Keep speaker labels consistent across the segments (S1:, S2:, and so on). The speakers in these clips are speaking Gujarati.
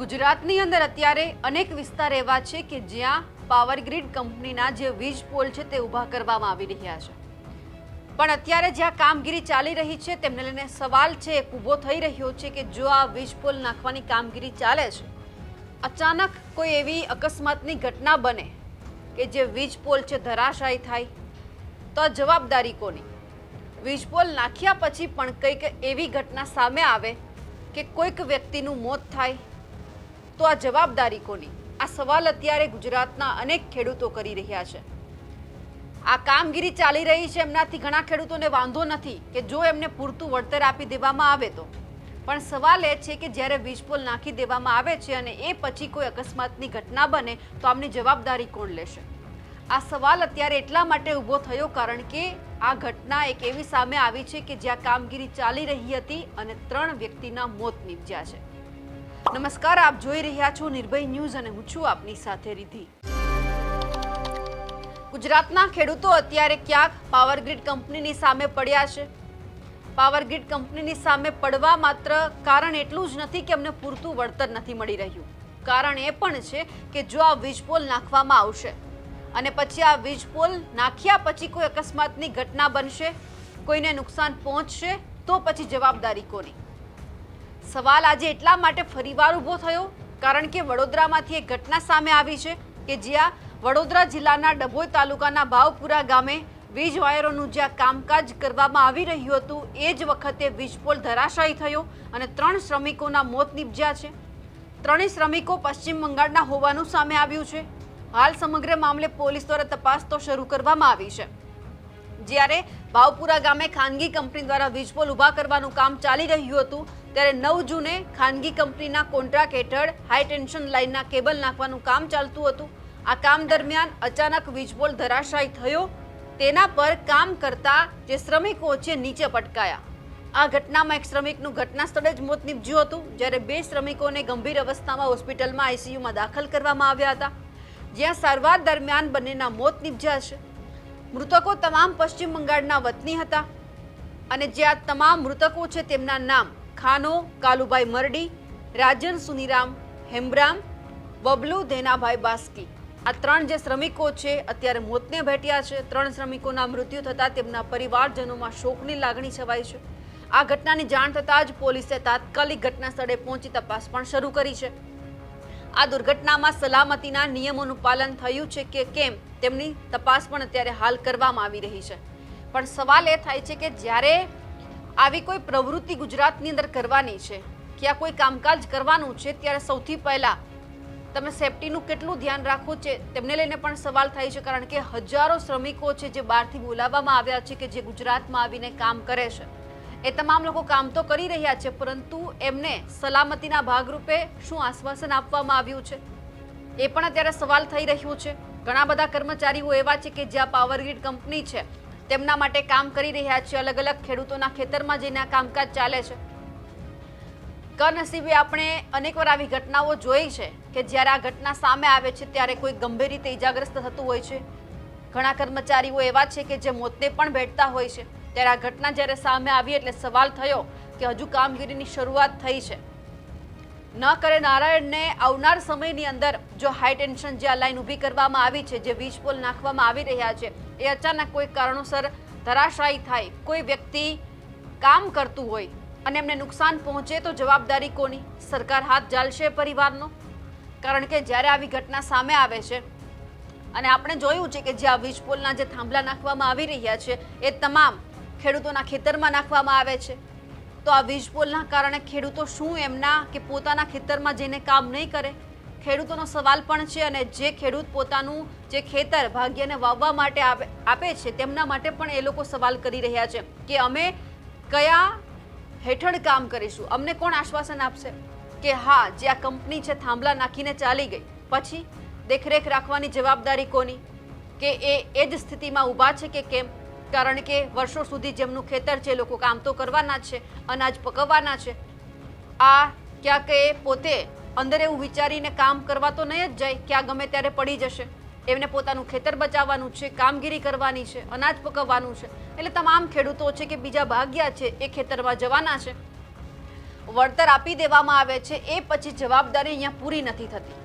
S1: ગુજરાતની અંદર અત્યારે અનેક વિસ્તાર એવા છે કે જ્યાં પાવર ગ્રીડ કંપનીના જે વીજ પોલ છે તે ઊભા કરવામાં આવી રહ્યા છે, પણ અત્યારે જ્યાં કામગીરી ચાલી રહી છે તેમને લઈને સવાલ છે એક ઊભો થઈ રહ્યો છે કે જો આ વીજ પોલ નાખવાની કામગીરી ચાલે છે, અચાનક કોઈ એવી અકસ્માતની ઘટના બને કે જે વીજ પોલ છે ધરાશાયી થાય તો જવાબદારી કોની? વીજ પોલ નાખ્યા પછી પણ કંઈક એવી ઘટના સામે આવે કે કોઈક વ્યક્તિનું મોત થાય તો આ જવાબદારી કોની? આ સવાલ અત્યારે ગુજરાતના અનેક ખેડૂતો કરી રહ્યા છે. આ કામગીરી ચાલી રહી છે, એમનાથી ઘણા ખેડૂતોને વાંધો નથી કે જો એમને પૂરતું વળતર આપી દેવામાં આવે તો, પણ સવાલ એ છે કે જ્યારે વીજ પોલ નાખી દેવામાં આવે છે અને એ પછી કોઈ અકસ્માતની ઘટના બને તો આમની જવાબદારી કોણ લેશે? આ સવાલ અત્યારે એટલા માટે ઊભો થયો કારણ કે આ ઘટના એક એવી સામે આવી છે કે જ્યાં કામગીરી ચાલી રહી હતી અને 3 વ્યક્તિના મોત નીપજ્યા છે. નમસ્કાર, આપ જોઈ રહ્યા છો નિર્ભય ન્યૂઝ અને હું છું આપની સાથે રિધિ. ગુજરાતના ખેડૂતો અત્યારે ક્યાંક પાવર ગ્રીડ કંપનીની સામે પડ્યા છે. પાવર ગ્રીડ કંપનીની સામે પડવા માત્ર કારણ એટલું જ નથી કે અમને પૂરતું વળતર નથી મળી રહ્યું, કારણ એ પણ છે કે જો આ વીજ પોલ નાખવામાં આવશે અને પછી આ વીજ પોલ નાખ્યા પછી કોઈ અકસ્માતની ઘટના બનશે, કોઈને નુકસાન પહોંચશે તો પછી જવાબદારી કોની? સવાલ આજે એટલા માટે ફરીવાર ઊભો થયો કારણ કે વડોદરામાંથી એક ઘટના સામે આવી છે કે જ્યાં વડોદરા જિલ્લાના ડભોઈ તાલુકાના ભાવપુરા ગામે વીજ વાયરોનું જ્યાં કામકાજ કરવામાં આવી રહ્યું હતું એ જ વખતે વીજ પોલ ધરાશાયી થયો અને 3 શ્રમિકોના મોત નીપજ્યા છે. 3 શ્રમિકો પશ્ચિમ બંગાળના હોવાનું સામે આવ્યું છે. હાલ સમગ્ર મામલે પોલીસ દ્વારા તપાસ તો શરૂ કરવામાં આવી છે. જ્યારે ભાવપુરા ગામે ખાનગી કંપની દ્વારા વીજ પોલ ઊભા કરવાનું કામ ચાલી રહ્યું હતું ત્યારે 9 જૂને ખાનગી કંપનીના કોન્ટ્રાક્ટ હેઠળ હાઈ ટેન્શન લાઇનના કેબલ નાખવાનું કામ ચાલતું હતું. આ કામ દરમિયાન અચાનક વીજ પોલ ધરાશાયી થયો. તેના પર કામ કરતા જે શ્રમિકો છે નીચે પટકાયા. આ ઘટનામાં એક શ્રમિકનું ઘટના સ્થળે જ મોત નીપજ્યું હતું, જ્યારે 2 શ્રમિકોને ગંભીર અવસ્થામાં હોસ્પિટલમાં આઈસીયુમાં દાખલ કરવામાં આવ્યા હતા, જ્યાં સારવાર દરમિયાન બંનેના મોત નીપજ્યા છે. મૃતકો તમામ પશ્ચિમ બંગાળના વતની હતા અને જે આ તમામ મૃતકો છે તેમના નામ ખાનો કાલુભાઈ મરડી, રાજન સુનીરામ હેમ્બ્રામ, બબલુ ધેનાભાઈ બાસ્કી. આ 3 જે શ્રમિકો છે અત્યારે મોતને ભેટ્યા છે. 3 શ્રમિકોના મૃત્યુ થતાં તેમના પરિવારજનોમાં શોકની લાગણી છવાઈ છે. આ ઘટનાની જાણ થતાં જ પોલીસે તાત્કાલિક ઘટના સ્થળે પહોંચી તપાસ પણ શરૂ કરી છે. આ દુર્ઘટનામાં સલામતીના નિયમોનું પાલન થયું છે કે કેમ તેમની તપાસ પણ અત્યારે હાલ કરવામાં આવી રહી છે. પણ સવાલ એ થાય છે કે જ્યારે આવી કોઈ પ્રવૃત્તિ ગુજરાતની અંદર કરવાની છે કે આ કોઈ કામકાજ કરવાનું છે ત્યારે સૌથી પહેલા તમે સેફટીનું કેટલું ધ્યાન રાખવું છે તેમને લઈને પણ સવાલ થાય છે, કારણ કે હજારો શ્રમિકો છે જે બહારથી બોલાવવામાં આવ્યા છે કે જે ગુજરાતમાં આવીને કામ કરે છે. એ તમામ લોકો કામ તો કરી રહ્યા છે, પરંતુ એમને સલામતીના ભાગરૂપે શું આશ્વાસન આપવામાં આવ્યું છે એ પણ અત્યારે સવાલ થઈ રહ્યું છે. ઘણા બધા કર્મચારીઓ એવા છે કે જ્યાં પાવર ગ્રીડ કંપની છે તેમના માટે કામ કરી રહ્યા છે, અલગ અલગ ખેડૂતોના ખેતરમાં જઈને આ કામકાજ ચાલે છે. કનસીબે આપણે અનેકવાર આવી ઘટનાઓ જોઈ છે કે જ્યારે આ ઘટના સામે આવે છે ત્યારે કોઈ ગંભીર રીતે ઇજાગ્રસ્ત થતું હોય છે. ઘણા કર્મચારીઓ એવા છે કે જે મોતને પણ ભેટતા હોય છે. ત્યારે આ ઘટના જ્યારે સામે આવી એટલે સવાલ થયો કે હજુ કામગીરીની શરૂઆત થઈ છે. ન કરે નારાયણને આવનાર સમયની અંદર જો હાઈ ટેન્શન જે આ લાઈન ઊભી કરવામાં આવી છે, જે વીજ પોલ નાખવામાં આવી રહ્યા છે, એ અચાનક કોઈ કારણોસર ધરાશાયી થાય, કોઈ વ્યક્તિ કામ કરતું હોય અને એમને નુકસાન પહોંચે તો જવાબદારી કોની? સરકાર હાથ ઝાલશે પરિવારનો? કારણ કે જ્યારે આવી ઘટના સામે આવે છે અને આપણે જોયું છે કે જે આ વીજ પોલના જે થાંભલા નાખવામાં આવી રહ્યા છે એ તમામ ખેડૂતોના ખેતરમાં નાખવામાં આવે છે, તો આ વીજ પોલના કારણે ખેડૂતો શું એમના કે પોતાના ખેતરમાં જઈને કામ નહીં કરે? ખેડૂતોનો સવાલ પણ છે. અને જે ખેડૂત પોતાનું જે ખેતર ભાગ્યને વાવવા માટે આપે છે તેમના માટે પણ એ લોકો સવાલ કરી રહ્યા છે કે અમે કયા હેઠળ કામ કરીશું? અમને કોણ આશ્વાસન આપશે કે હા જે આ કંપની છે થાંભલા નાખીને ચાલી ગઈ પછી દેખરેખ રાખવાની જવાબદારી કોની? કે એ જ સ્થિતિમાં ઊભા છે કે કેમ? કારણ કે વર્ષો સુધી જેમનું ખેતર છે લોકો કામ તો કરવાના છે, અનાજ પકવવાના છે. આ ક્યાંક એ પોતે અંદર એવું વિચારીને કામ કરવા તો નહીં જ જાય કે આ ગમે ત્યારે પડી જશે. એમને પોતાનું ખેતર બચાવવાનું છે, કામગીરી કરવાની છે, અનાજ પકવવાનું છે. એટલે તમામ ખેડૂતો છે કે બીજા ભાગ્યા છે એ ખેતરમાં જવાના છે. વળતર આપી દેવામાં આવે છે એ પછી જવાબદારી અહીંયા પૂરી નથી થતી.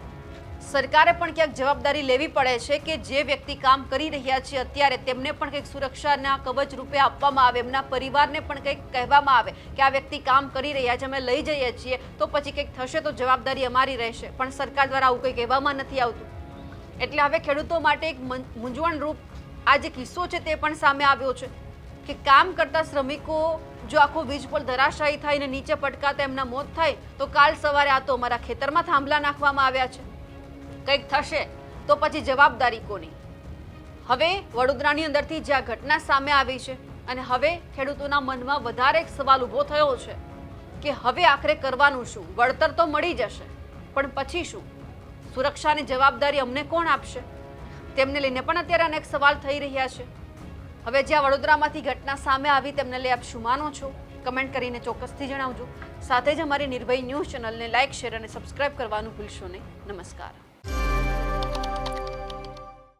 S1: સરકારે પણ ક્યાંક જવાબદારી લેવી પડે છે કે જે વ્યક્તિ કામ કરી રહ્યા છે અત્યારે તેમને પણ કંઈક સુરક્ષાના કવચ રૂપે આપવામાં આવે, એમના પરિવારને પણ કંઈક કહેવામાં આવે કે આ વ્યક્તિ કામ કરી રહ્યા છે, અમે લઈ જઈએ છીએ, તો પછી કંઈક થશે તો જવાબદારી અમારી રહેશે. પણ સરકાર દ્વારા આવું કંઈ કહેવામાં નથી આવતું. એટલે હવે ખેડૂતો માટે એક મૂંઝવણરૂપ આ જે કિસ્સો છે તે પણ સામે આવ્યો છે કે કામ કરતા શ્રમિકો જો આખો વીજ પોલ ધરાશાયી થાય ને નીચે પટકાતા એમના મોત થાય તો કાલ સવારે આ તો અમારા ખેતરમાં થાંભલા નાખવામાં આવ્યા છે, કંઈક થશે તો પછી જવાબદારી કોની? હવે વડોદરાની અંદરથી જે આ ઘટના સામે આવી છે અને હવે ખેડૂતોના મનમાં વધારે એક સવાલ ઊભો થયો છે કે હવે આખરે કરવાનું શું? વળતર તો મળી જશે પણ પછી શું? સુરક્ષાની જવાબદારી અમને કોણ આપશે? તેમને લઈને પણ અત્યારે અનેક સવાલ થઈ રહ્યા છે. હવે જ્યાં વડોદરામાંથી ઘટના સામે આવી તેમને લઈ આપ શું માનો છો? કમેન્ટ કરીને ચોક્કસથી જણાવજો. સાથે જ અમારી નિર્ભય ન્યૂઝ ચેનલને લાઇક, શેર અને સબસ્ક્રાઇબ કરવાનું ભૂલશો નહીં. નમસ્કાર.